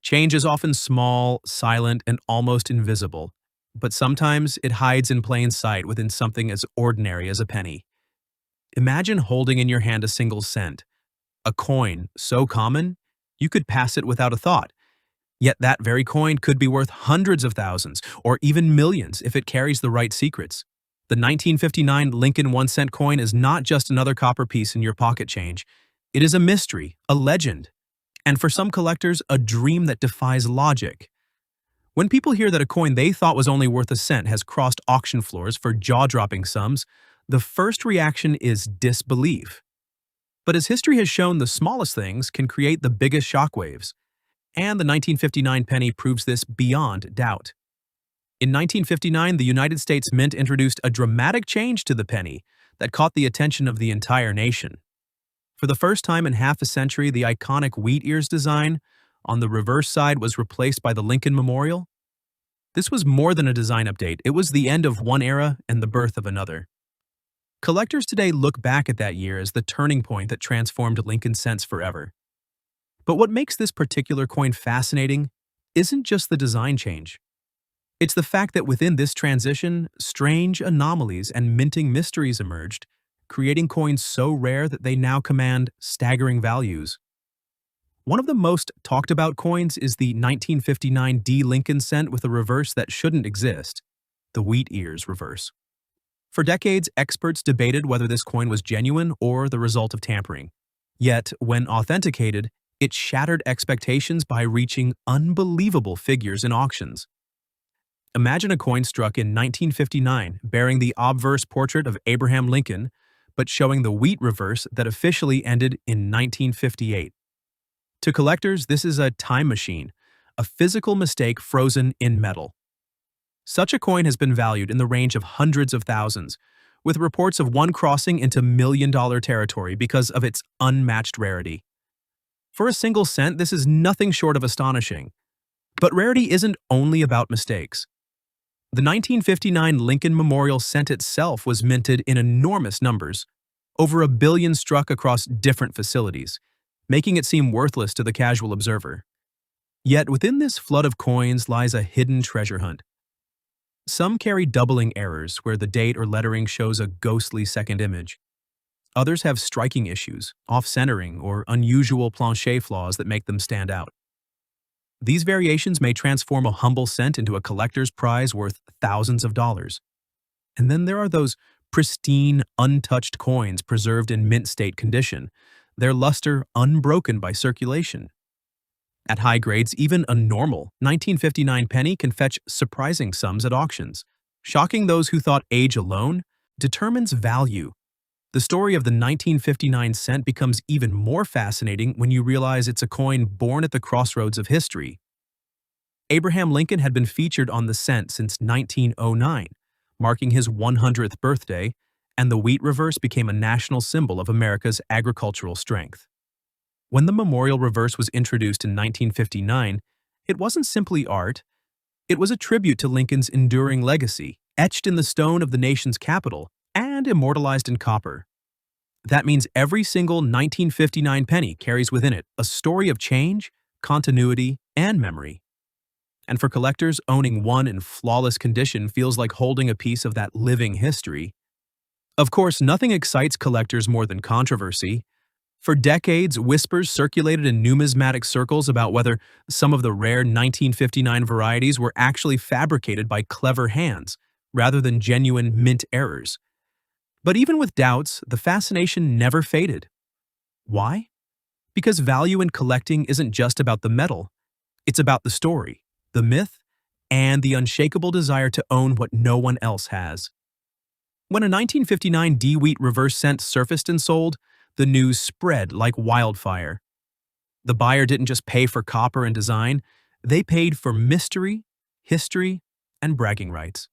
Change is often small, silent, and almost invisible, but sometimes it hides in plain sight within something as ordinary as a penny. Imagine holding in your hand a single cent, a coin so common you could pass it without a thought. Yet that very coin could be worth hundreds of thousands or even millions if it carries the right secrets. The 1959 Lincoln 1-cent coin is not just another copper piece in your pocket change. It is a mystery, a legend, and for some collectors, a dream that defies logic. When people hear that a coin they thought was only worth a cent has crossed auction floors for jaw-dropping sums, the first reaction is disbelief. But as history has shown, the smallest things can create the biggest shockwaves. And the 1959 penny proves this beyond doubt. In 1959, the United States Mint introduced a dramatic change to the penny that caught the attention of the entire nation. For the first time in half a century, the iconic wheat ears design on the reverse side was replaced by the Lincoln Memorial. This was more than a design update. It was the end of one era and the birth of another. Collectors today look back at that year as the turning point that transformed Lincoln cents forever. But what makes this particular coin fascinating isn't just the design change. It's the fact that within this transition, strange anomalies and minting mysteries emerged, creating coins so rare that they now command staggering values. One of the most talked about coins is the 1959 D Lincoln cent with a reverse that shouldn't exist, the wheat ears reverse. For decades, experts debated whether this coin was genuine or the result of tampering. Yet, when authenticated, it shattered expectations by reaching unbelievable figures in auctions. Imagine a coin struck in 1959 bearing the obverse portrait of Abraham Lincoln, but showing the wheat reverse that officially ended in 1958. To collectors, this is a time machine, a physical mistake frozen in metal. Such a coin has been valued in the range of hundreds of thousands, with reports of one crossing into million-dollar territory because of its unmatched rarity. For a single cent, this is nothing short of astonishing. But rarity isn't only about mistakes. The 1959 Lincoln Memorial cent itself was minted in enormous numbers, over 1 billion struck across different facilities, making it seem worthless to the casual observer. Yet within this flood of coins lies a hidden treasure hunt. Some carry doubling errors where the date or lettering shows a ghostly second image. Others have striking issues, off-centering, or unusual planche flaws that make them stand out. These variations may transform a humble cent into a collector's prize worth thousands of dollars. And then there are those pristine, untouched coins preserved in mint state condition, their luster unbroken by circulation. At high grades, even a normal 1959 penny can fetch surprising sums at auctions, shocking those who thought age alone determines value. The story of the 1959 cent becomes even more fascinating when you realize it's a coin born at the crossroads of history. Abraham Lincoln had been featured on the cent since 1909, marking his 100th birthday, and the wheat reverse became a national symbol of America's agricultural strength. When the memorial reverse was introduced in 1959, it wasn't simply art. It was a tribute to Lincoln's enduring legacy, etched in the stone of the nation's capital and immortalized in copper. That means every single 1959 penny carries within it a story of change, continuity, and memory. And for collectors, owning one in flawless condition feels like holding a piece of that living history. Of course, nothing excites collectors more than controversy. For decades, whispers circulated in numismatic circles about whether some of the rare 1959 varieties were actually fabricated by clever hands rather than genuine mint errors. But even with doubts, the fascination never faded. Why? Because value in collecting isn't just about the metal. It's about the story, the myth, and the unshakable desire to own what no one else has. When a 1959 D-Wheat reverse cent surfaced and sold, the news spread like wildfire. The buyer didn't just pay for copper and design, they paid for mystery, history, and bragging rights.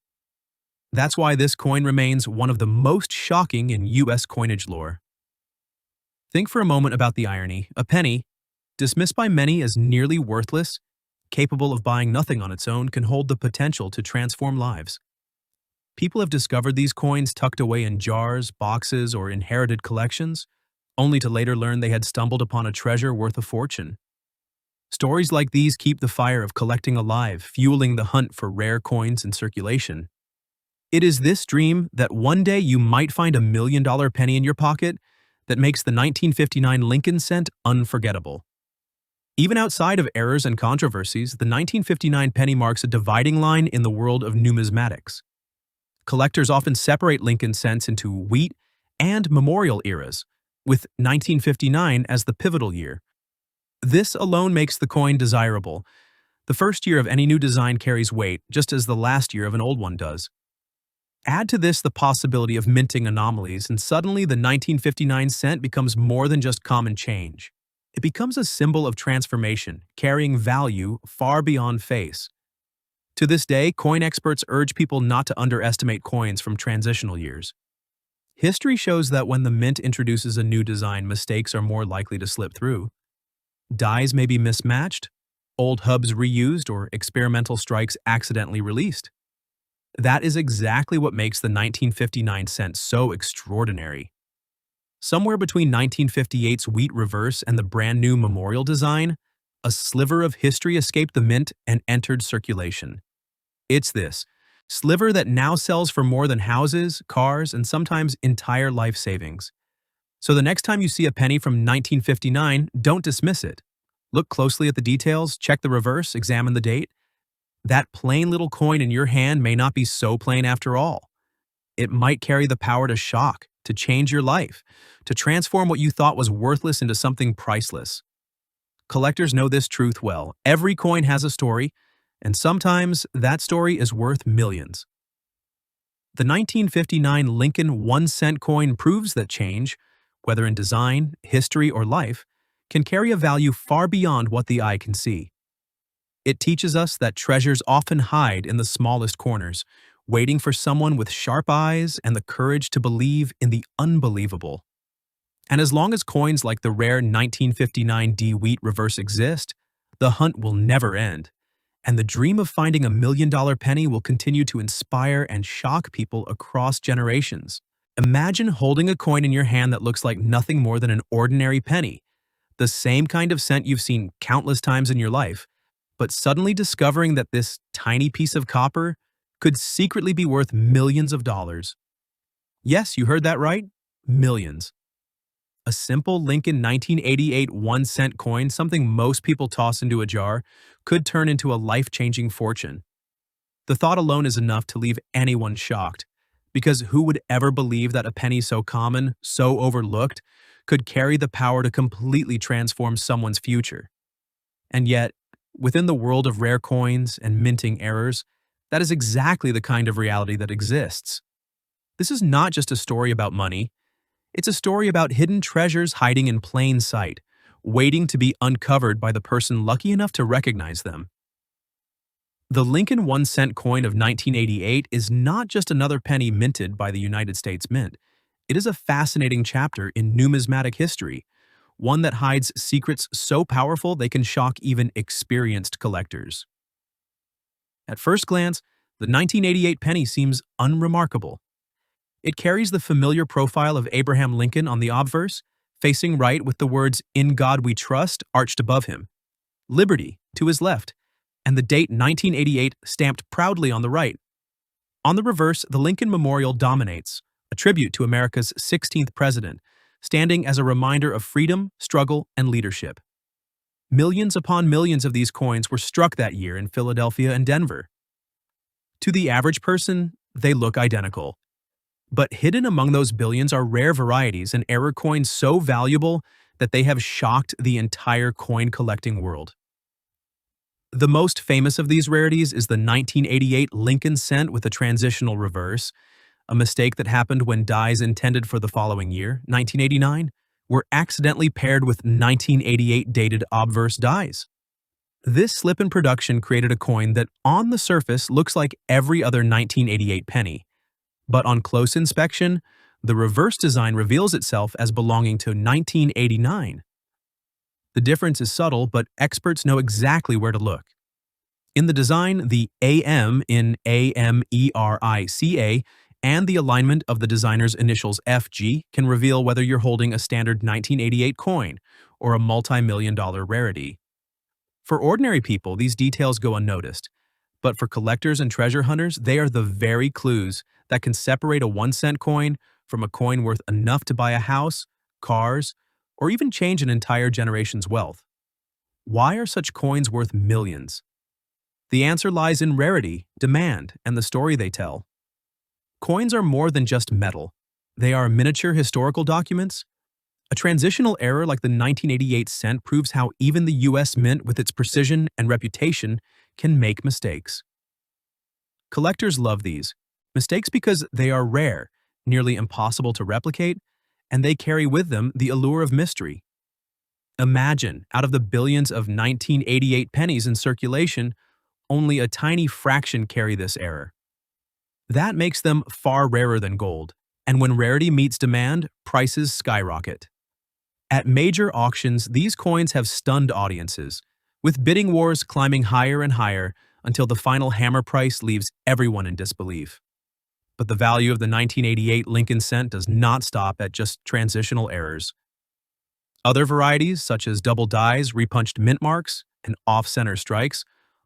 That's why this coin remains one of the most shocking in U.S. coinage lore. Think for a moment about the irony. A penny, dismissed by many as nearly worthless, capable of buying nothing on its own, can hold the potential to transform lives. People have discovered these coins tucked away in jars, boxes, or inherited collections, only to later learn they had stumbled upon a treasure worth a fortune. Stories like these keep the fire of collecting alive, fueling the hunt for rare coins in circulation. It is this dream that one day you might find $1 million penny in your pocket that makes the 1959 Lincoln cent unforgettable. Even outside of errors and controversies, the 1959 penny marks a dividing line in the world of numismatics. Collectors often separate Lincoln cents into wheat and memorial eras, with 1959 as the pivotal year. This alone makes the coin desirable. The first year of any new design carries weight, just as the last year of an old one does. Add to this the possibility of minting anomalies, and suddenly the 1959 cent becomes more than just common change. It becomes a symbol of transformation, carrying value far beyond face. To this day, coin experts urge people not to underestimate coins from transitional years. History shows that when the mint introduces a new design, mistakes are more likely to slip through. Dies may be mismatched, old hubs reused, or experimental strikes accidentally released. That is exactly what makes the 1959 cent so extraordinary. Somewhere between 1958's wheat reverse and the brand new memorial design, a sliver of history escaped the mint and entered circulation. It's this sliver that now sells for more than houses, cars, and sometimes entire life savings. So the next time you see a penny from 1959, don't dismiss it. Look closely at the details, check the reverse, examine the date. That plain little coin in your hand may not be so plain after all. It might carry the power to shock, to change your life, to transform what you thought was worthless into something priceless. Collectors know this truth well. Every coin has a story, and sometimes that story is worth millions. The 1959 Lincoln 1-cent coin proves that change, whether in design, history, or life, can carry a value far beyond what the eye can see. It teaches us that treasures often hide in the smallest corners, waiting for someone with sharp eyes and the courage to believe in the unbelievable. And as long as coins like the rare 1959 D wheat reverse exist, the hunt will never end, and the dream of finding $1 million penny will continue to inspire and shock people across generations. Imagine holding a coin in your hand that looks like nothing more than an ordinary penny, the same kind of cent you've seen countless times in your life, but suddenly discovering that this tiny piece of copper could secretly be worth millions of dollars. Yes, you heard that right. Millions. A simple Lincoln 1988 1-cent coin, something most people toss into a jar, could turn into a life-changing fortune. The thought alone is enough to leave anyone shocked, because who would ever believe that a penny so common, so overlooked, could carry the power to completely transform someone's future? And yet, within the world of rare coins and minting errors, that is exactly the kind of reality that exists. This is not just a story about money. It's a story about hidden treasures hiding in plain sight, waiting to be uncovered by the person lucky enough to recognize them. The Lincoln 1-cent coin of 1988 is not just another penny minted by the United States Mint. It is a fascinating chapter in numismatic history, one that hides secrets so powerful they can shock even experienced collectors. At first glance, the 1988 penny seems unremarkable. It carries the familiar profile of Abraham Lincoln on the obverse, facing right with the words "In God We Trust" arched above him, Liberty to his left, and the date 1988 stamped proudly on the right. On the reverse, the Lincoln Memorial dominates, a tribute to America's 16th president, standing as a reminder of freedom, struggle, and leadership. Millions upon millions of these coins were struck that year in Philadelphia and Denver. To the average person, they look identical. But hidden among those billions are rare varieties and error coins so valuable that they have shocked the entire coin collecting world. The most famous of these rarities is the 1988 Lincoln cent with a transitional reverse, a mistake that happened when dies intended for the following year, 1989, were accidentally paired with 1988 dated obverse dies. This slip in production created a coin that on the surface looks like every other 1988 penny. But on close inspection, the reverse design reveals itself as belonging to 1989. The difference is subtle, but experts know exactly where to look. In the design, the AM in AMERICA and the alignment of the designer's initials FG can reveal whether you're holding a standard 1988 coin or a multi-million-dollar rarity. For ordinary people, these details go unnoticed. But for collectors and treasure hunters, they are the very clues that can separate a 1-cent coin from a coin worth enough to buy a house, cars, or even change an entire generation's wealth. Why are such coins worth millions? The answer lies in rarity, demand, and the story they tell. Coins are more than just metal. They are miniature historical documents. A transitional error like the 1988 cent proves how even the US Mint, with its precision and reputation, can make mistakes. Collectors love these mistakes because they are rare, nearly impossible to replicate, and they carry with them the allure of mystery. Imagine, out of the billions of 1988 pennies in circulation, only a tiny fraction carry this error. That makes them far rarer than gold, and when rarity meets demand, prices skyrocket. At major auctions, these coins have stunned audiences, with bidding wars climbing higher and higher until the final hammer price leaves everyone in disbelief. But the value of the 1988 Lincoln cent does not stop at just transitional errors. Other varieties, such as double dies, repunched mint marks, and off-center strikes,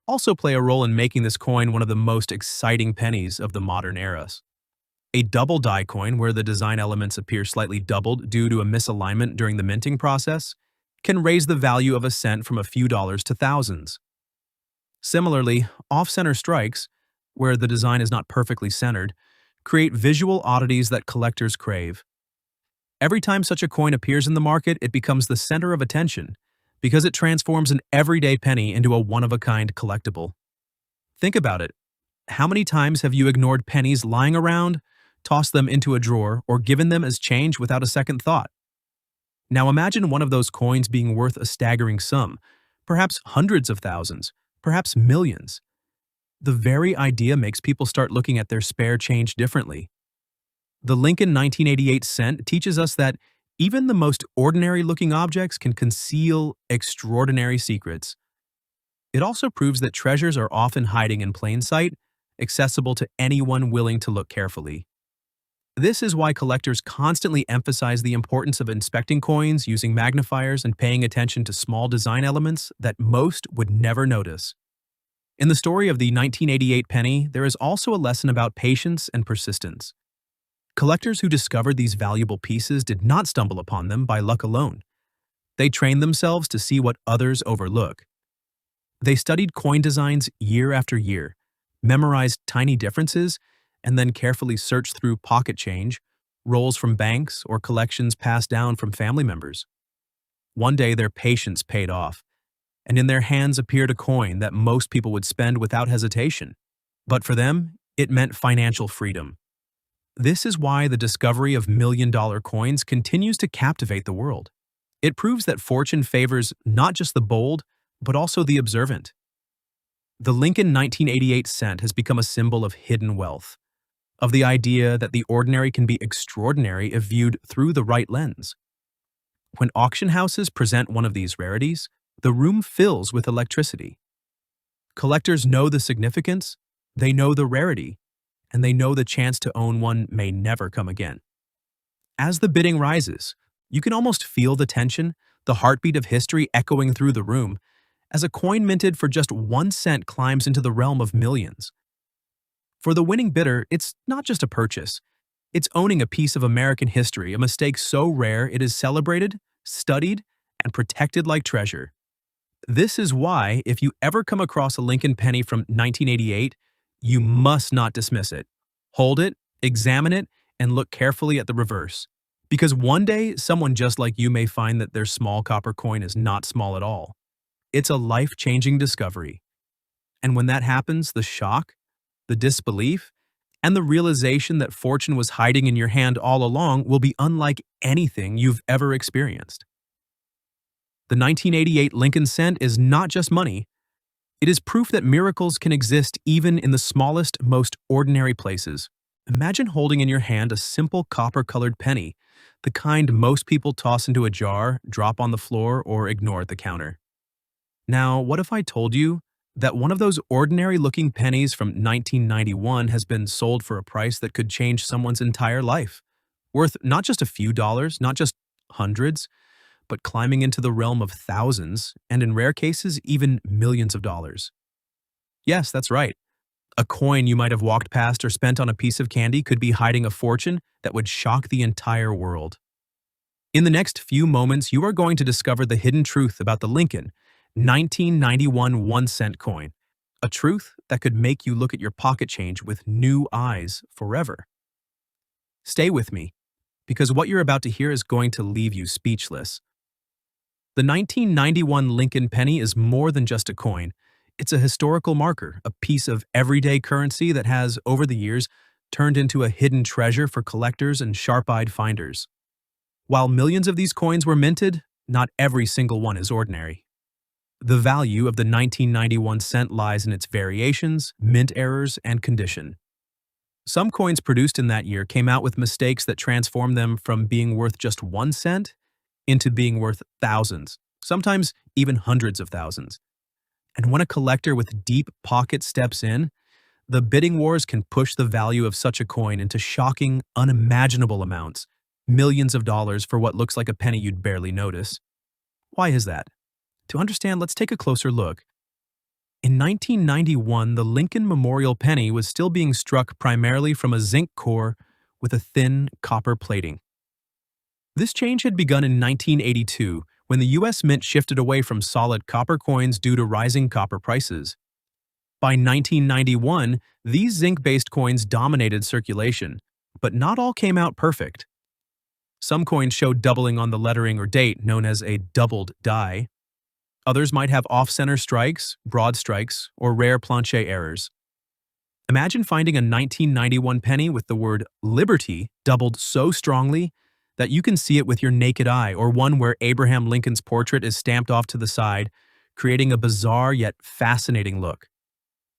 also play a role in making this coin one of the most exciting pennies of the modern eras. A double die coin, where the design elements appear slightly doubled due to a misalignment during the minting process, can raise the value of a cent from a few dollars to thousands. Similarly, off-center strikes, where the design is not perfectly centered, create visual oddities that collectors crave. Every time such a coin appears in the market, it becomes the center of attention, because it transforms an everyday penny into a one-of-a-kind collectible. Think about it. How many times have you ignored pennies lying around, tossed them into a drawer, or given them as change without a second thought? Now imagine one of those coins being worth a staggering sum, perhaps hundreds of thousands, perhaps millions. The very idea makes people start looking at their spare change differently. The Lincoln 1988 cent teaches us that even the most ordinary-looking objects can conceal extraordinary secrets. It also proves that treasures are often hiding in plain sight, accessible to anyone willing to look carefully. This is why collectors constantly emphasize the importance of inspecting coins, using magnifiers, and paying attention to small design elements that most would never notice. In the story of the 1988 penny, there is also a lesson about patience and persistence. Collectors who discovered these valuable pieces did not stumble upon them by luck alone. They trained themselves to see what others overlook. They studied coin designs year after year, memorized tiny differences, and then carefully searched through pocket change, rolls from banks, or collections passed down from family members. One day their patience paid off, and in their hands appeared a coin that most people would spend without hesitation. But for them, it meant financial freedom. This is why the discovery of million-dollar coins continues to captivate the world. It proves that fortune favors not just the bold, but also the observant. The Lincoln 1988 cent has become a symbol of hidden wealth, of the idea that the ordinary can be extraordinary if viewed through the right lens. When auction houses present one of these rarities, the room fills with electricity. Collectors know the significance, they know the rarity, and they know the chance to own one may never come again. As the bidding rises, you can almost feel the tension, the heartbeat of history echoing through the room, as a coin minted for just 1 cent climbs into the realm of millions. For the winning bidder, it's not just a purchase. It's owning a piece of American history, a mistake so rare it is celebrated, studied, and protected like treasure. This is why, if you ever come across a Lincoln penny from 1988, you must not dismiss it. Hold it, examine it, and look carefully at the reverse. Because one day, someone just like you may find that their small copper coin is not small at all. It's a life-changing discovery. And when that happens, the shock, the disbelief, and the realization that fortune was hiding in your hand all along will be unlike anything you've ever experienced. The 1988 Lincoln cent is not just money. It is proof that miracles can exist even in the smallest, most ordinary places. Imagine holding in your hand a simple copper-colored penny, the kind most people toss into a jar, drop on the floor, or ignore at the counter. Now, what if I told you that one of those ordinary-looking pennies from 1991 has been sold for a price that could change someone's entire life, worth not just a few dollars, not just hundreds, but climbing into the realm of thousands, and in rare cases, even millions of dollars. Yes, that's right. A coin you might have walked past or spent on a piece of candy could be hiding a fortune that would shock the entire world. In the next few moments, you are going to discover the hidden truth about the Lincoln 1991 1-cent coin, a truth that could make you look at your pocket change with new eyes forever. Stay with me, because what you're about to hear is going to leave you speechless. The 1991 Lincoln penny is more than just a coin. It's a historical marker, a piece of everyday currency that has, over the years, turned into a hidden treasure for collectors and sharp-eyed finders. While millions of these coins were minted, not every single one is ordinary. The value of the 1991 cent lies in its variations, mint errors, and condition. Some coins produced in that year came out with mistakes that transformed them from being worth just 1 cent into being worth thousands, sometimes even hundreds of thousands. And when a collector with deep pockets steps in, the bidding wars can push the value of such a coin into shocking, unimaginable amounts, millions of dollars for what looks like a penny you'd barely notice. Why is that? To understand, let's take a closer look. In 1991, the Lincoln Memorial penny was still being struck primarily from a zinc core with a thin copper plating. This change had begun in 1982, when the U.S. Mint shifted away from solid copper coins due to rising copper prices. By 1991, these zinc-based coins dominated circulation, but not all came out perfect. Some coins showed doubling on the lettering or date, known as a doubled die. Others might have off-center strikes, broad strikes, or rare planche errors. Imagine finding a 1991 penny with the word Liberty doubled so strongly that you can see it with your naked eye, or one where Abraham Lincoln's portrait is stamped off to the side, creating a bizarre yet fascinating look.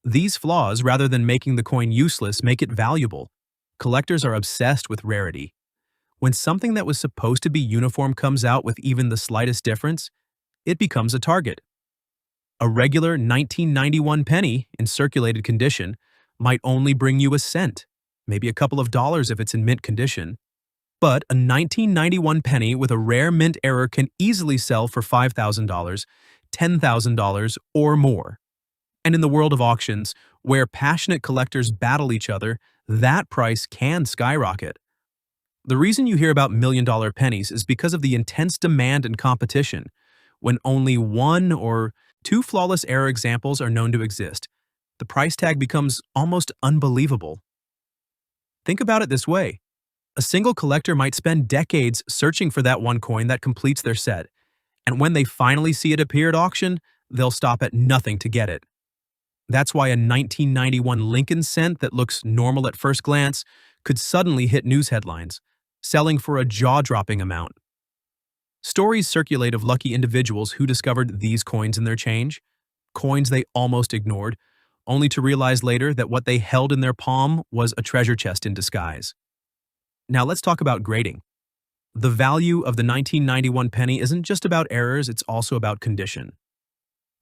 These flaws, rather than making the coin useless, make it valuable. Collectors are obsessed with rarity. When something that was supposed to be uniform comes out with even the slightest difference, it becomes a target. A regular 1991 penny, in circulated condition, might only bring you a cent, maybe a couple of dollars if it's in mint condition. But a 1991 penny with a rare mint error can easily sell for $5,000, $10,000, or more. And in the world of auctions, where passionate collectors battle each other, that price can skyrocket. The reason you hear about million-dollar pennies is because of the intense demand and competition. When only 1 or 2 flawless error examples are known to exist, the price tag becomes almost unbelievable. Think about it this way. A single collector might spend decades searching for that one coin that completes their set, and when they finally see it appear at auction, they'll stop at nothing to get it. That's why a 1991 Lincoln cent that looks normal at first glance could suddenly hit news headlines, selling for a jaw-dropping amount. Stories circulate of lucky individuals who discovered these coins in their change, coins they almost ignored, only to realize later that what they held in their palm was a treasure chest in disguise. Now let's talk about grading. The value of the 1991 penny isn't just about errors, it's also about condition.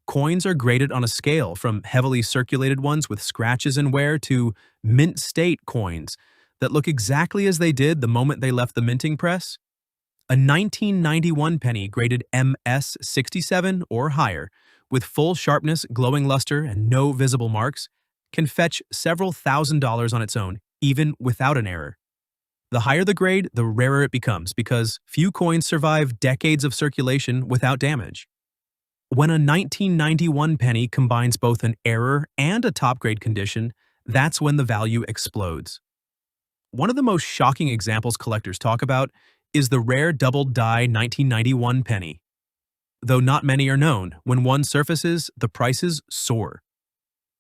Coins are graded on a scale from heavily circulated ones with scratches and wear to mint state coins that look exactly as they did the moment they left the minting press. A 1991 penny graded MS 67 or higher, with full sharpness, glowing luster, and no visible marks, can fetch several $1,000s on its own, even without an error. The higher the grade, the rarer it becomes because few coins survive decades of circulation without damage. When a 1991 penny combines both an error and a top-grade condition, that's when the value explodes. One of the most shocking examples collectors talk about is the rare doubled die 1991 penny. Though not many are known, when one surfaces, the prices soar.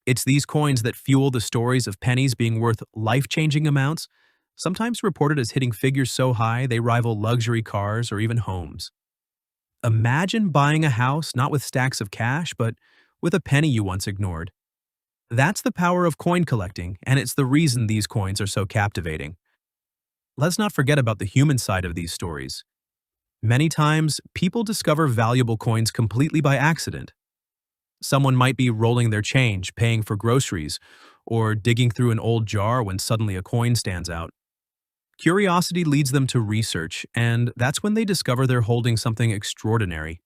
It's these coins that fuel the stories of pennies being worth life-changing amounts, sometimes reported as hitting figures so high they rival luxury cars or even homes. Imagine buying a house not with stacks of cash, but with a penny you once ignored. That's the power of coin collecting, and it's the reason these coins are so captivating. Let's not forget about the human side of these stories. Many times, people discover valuable coins completely by accident. Someone might be rolling their change, paying for groceries, or digging through an old jar when suddenly a coin stands out. Curiosity leads them to research, and that's when they discover they're holding something extraordinary.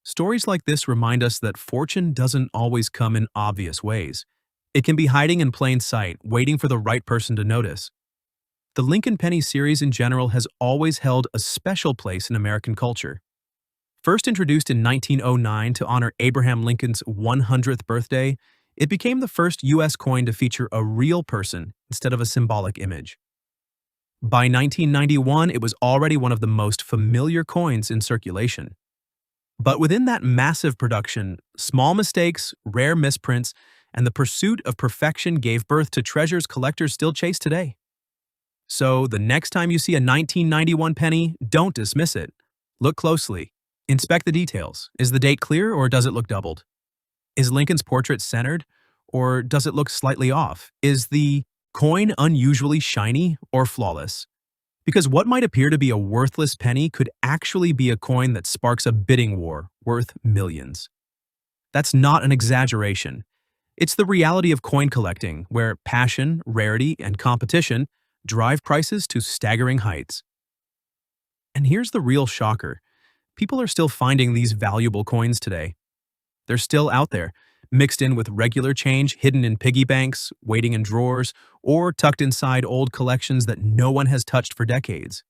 Stories like this remind us that fortune doesn't always come in obvious ways. It can be hiding in plain sight, waiting for the right person to notice. The Lincoln Penny series in general has always held a special place in American culture. First introduced in 1909 to honor Abraham Lincoln's 100th birthday, it became the first U.S. coin to feature a real person instead of a symbolic image. By 1991, it was already one of the most familiar coins in circulation. But within that massive production, small mistakes, rare misprints, and the pursuit of perfection gave birth to treasures collectors still chase today. So, the next time you see a 1991 penny, don't dismiss it. Look closely. Inspect the details. Is the date clear or does it look doubled? Is Lincoln's portrait centered or does it look slightly off? Is the coin unusually shiny or flawless? Because what might appear to be a worthless penny could actually be a coin that sparks a bidding war worth millions. That's not an exaggeration. It's the reality of coin collecting, where passion, rarity, and competition drive prices to staggering heights. And here's the real shocker. People are still finding these valuable coins today. They're still out there, mixed in with regular change, hidden in piggy banks, waiting in drawers, or tucked inside old collections that no one has touched for decades.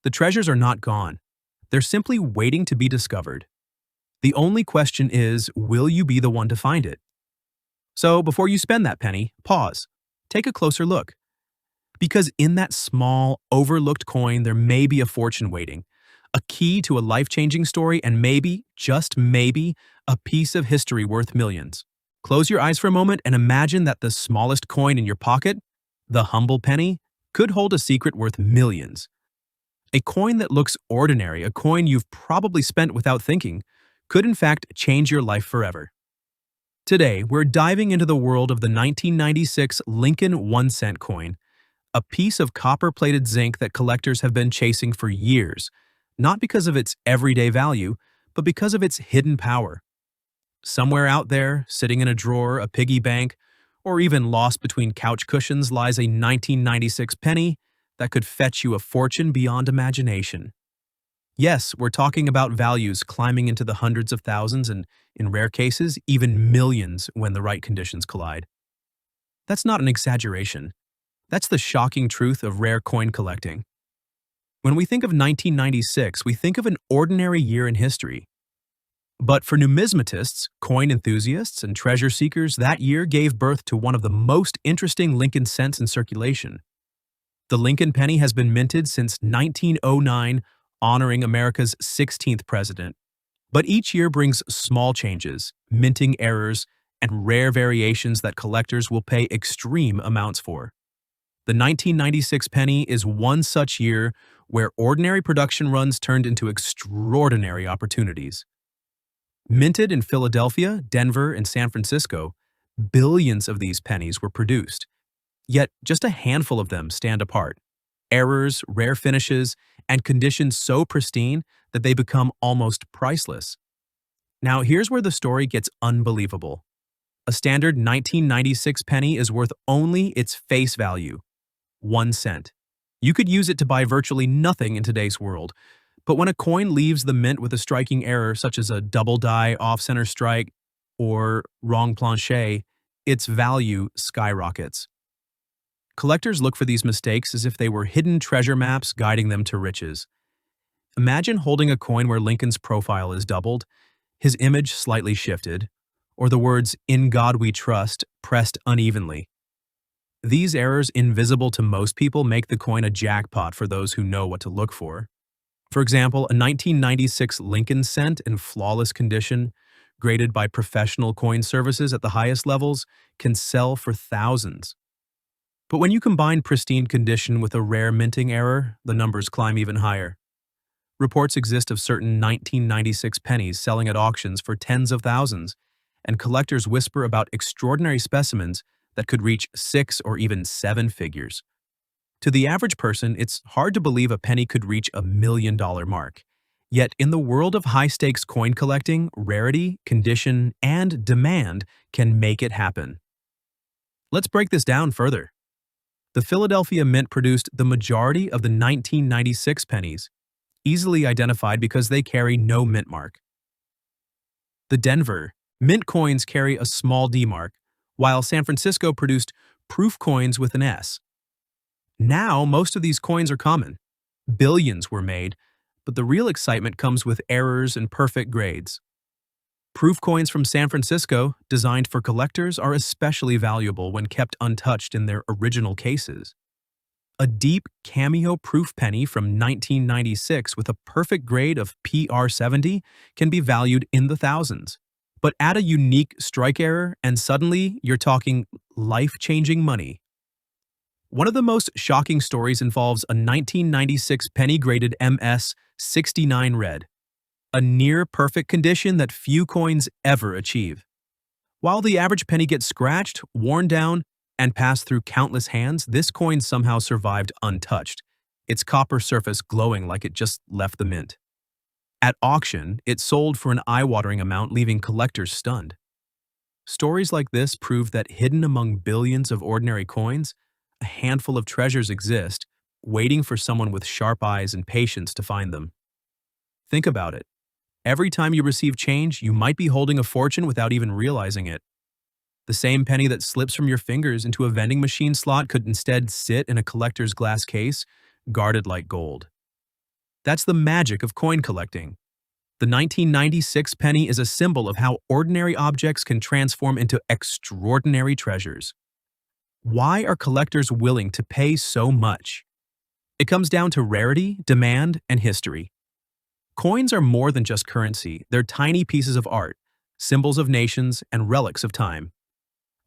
The treasures are not gone. They're simply waiting to be discovered. The only question is, will you be the one to find it? So before you spend that penny, pause. Take a closer look. Because in that small, overlooked coin, there may be a fortune waiting, a key to a life-changing story, and maybe, just maybe, a piece of history worth millions. Close your eyes for a moment and imagine that the smallest coin in your pocket, the humble penny, could hold a secret worth millions. A coin that looks ordinary, a coin you've probably spent without thinking, could in fact change your life forever. Today, we're diving into the world of the 1996 Lincoln 1-cent coin, a piece of copper-plated zinc that collectors have been chasing for years, not because of its everyday value, but because of its hidden power. Somewhere out there, sitting in a drawer, a piggy bank, or even lost between couch cushions lies a 1996 penny that could fetch you a fortune beyond imagination. Yes, we're talking about values climbing into the hundreds of thousands and, in rare cases, even millions when the right conditions collide. That's not an exaggeration. That's the shocking truth of rare coin collecting. When we think of 1996, we think of an ordinary year in history. But for numismatists, coin enthusiasts, and treasure seekers, that year gave birth to one of the most interesting Lincoln cents in circulation. The Lincoln penny has been minted since 1909, honoring America's 16th president. But each year brings small changes, minting errors, and rare variations that collectors will pay extreme amounts for. The 1996 penny is one such year where ordinary production runs turned into extraordinary opportunities. Minted in Philadelphia, Denver, and San Francisco, billions of these pennies were produced. Yet just a handful of them stand apart. Errors, rare finishes, and conditions so pristine that they become almost priceless. Now here's where the story gets unbelievable. A standard 1996 penny is worth only its face value, 1 cent. You could use it to buy virtually nothing in today's world, but when a coin leaves the mint with a striking error such as a double die off-center strike or wrong planche, its value skyrockets. Collectors look for these mistakes as if they were hidden treasure maps guiding them to riches. Imagine holding a coin where Lincoln's profile is doubled, his image slightly shifted, or the words "In God We Trust" pressed unevenly. These errors, invisible to most people, make the coin a jackpot for those who know what to look for. For example, a 1996 Lincoln cent in flawless condition, graded by professional coin services at the highest levels, can sell for thousands. But when you combine pristine condition with a rare minting error, the numbers climb even higher. Reports exist of certain 1996 pennies selling at auctions for tens of thousands, and collectors whisper about extraordinary specimens that could reach 6 or even 7 figures. To the average person, it's hard to believe a penny could reach $1 million mark. Yet in the world of high-stakes coin collecting, rarity, condition, and demand can make it happen. Let's break this down further. The Philadelphia Mint produced the majority of the 1996 pennies, easily identified because they carry no mint mark. The Denver Mint coins carry a small D mark, while San Francisco produced proof coins with an S. Now, most of these coins are common. Billions were made, but the real excitement comes with errors and perfect grades. Proof coins from San Francisco, designed for collectors, are especially valuable when kept untouched in their original cases. A deep cameo proof penny from 1996 with a perfect grade of PR70 can be valued in the thousands. But add a unique strike error and suddenly you're talking life-changing money. One of the most shocking stories involves a 1996 penny-graded MS-69 red, a near-perfect condition that few coins ever achieve. While the average penny gets scratched, worn down, and passed through countless hands, this coin somehow survived untouched, its copper surface glowing like it just left the mint. At auction, it sold for an eye-watering amount, leaving collectors stunned. Stories like this prove that hidden among billions of ordinary coins, a handful of treasures exist, waiting for someone with sharp eyes and patience to find them. Think about it. Every time you receive change, you might be holding a fortune without even realizing it. The same penny that slips from your fingers into a vending machine slot could instead sit in a collector's glass case, guarded like gold. That's the magic of coin collecting. The 1996 penny is a symbol of how ordinary objects can transform into extraordinary treasures. Why are collectors willing to pay so much? It comes down to rarity, demand, and history. Coins are more than just currency, they're tiny pieces of art, symbols of nations, and relics of time.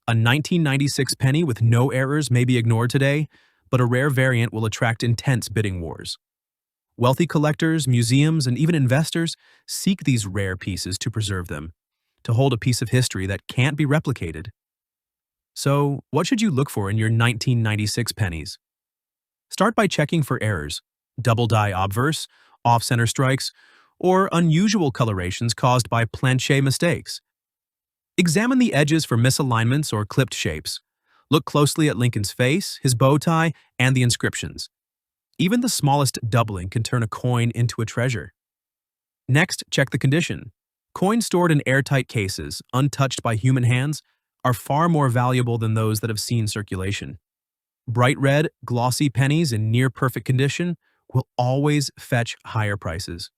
A 1996 penny with no errors may be ignored today, but a rare variant will attract intense bidding wars. Wealthy collectors, museums, and even investors seek these rare pieces to preserve them, to hold a piece of history that can't be replicated. So, what should you look for in your 1996 pennies? Start by checking for errors, double die obverse, off-center strikes, or unusual colorations caused by planche mistakes. Examine the edges for misalignments or clipped shapes. Look closely at Lincoln's face, his bow tie, and the inscriptions. Even the smallest doubling can turn a coin into a treasure. Next, check the condition. Coins stored in airtight cases, untouched by human hands, are far more valuable than those that have seen circulation. Bright red, glossy pennies in near-perfect condition will always fetch higher prices.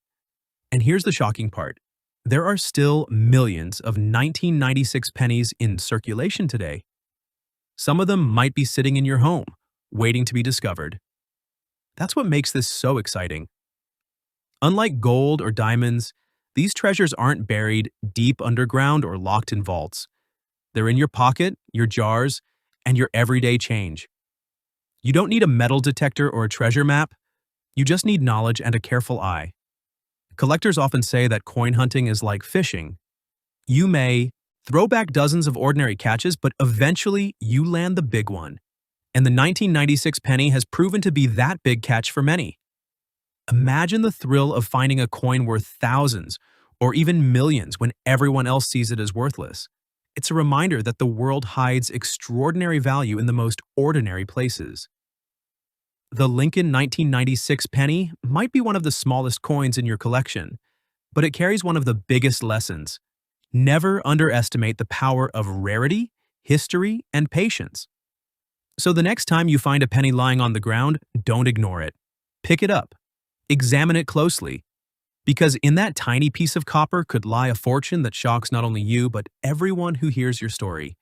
And here's the shocking part. There are still millions of 1996 pennies in circulation today. Some of them might be sitting in your home, waiting to be discovered. That's what makes this so exciting. Unlike gold or diamonds, these treasures aren't buried deep underground or locked in vaults. They're in your pocket, your jars, and your everyday change. You don't need a metal detector or a treasure map. You just need knowledge and a careful eye. Collectors often say that coin hunting is like fishing. You may throw back dozens of ordinary catches, but eventually you land the big one. And the 1996 penny has proven to be that big catch for many. Imagine the thrill of finding a coin worth thousands or even millions when everyone else sees it as worthless. It's a reminder that the world hides extraordinary value in the most ordinary places. The Lincoln 1996 penny might be one of the smallest coins in your collection, but it carries one of the biggest lessons. Never underestimate the power of rarity, history, and patience. So the next time you find a penny lying on the ground, don't ignore it. Pick it up. Examine it closely. Because in that tiny piece of copper could lie a fortune that shocks not only you, but everyone who hears your story.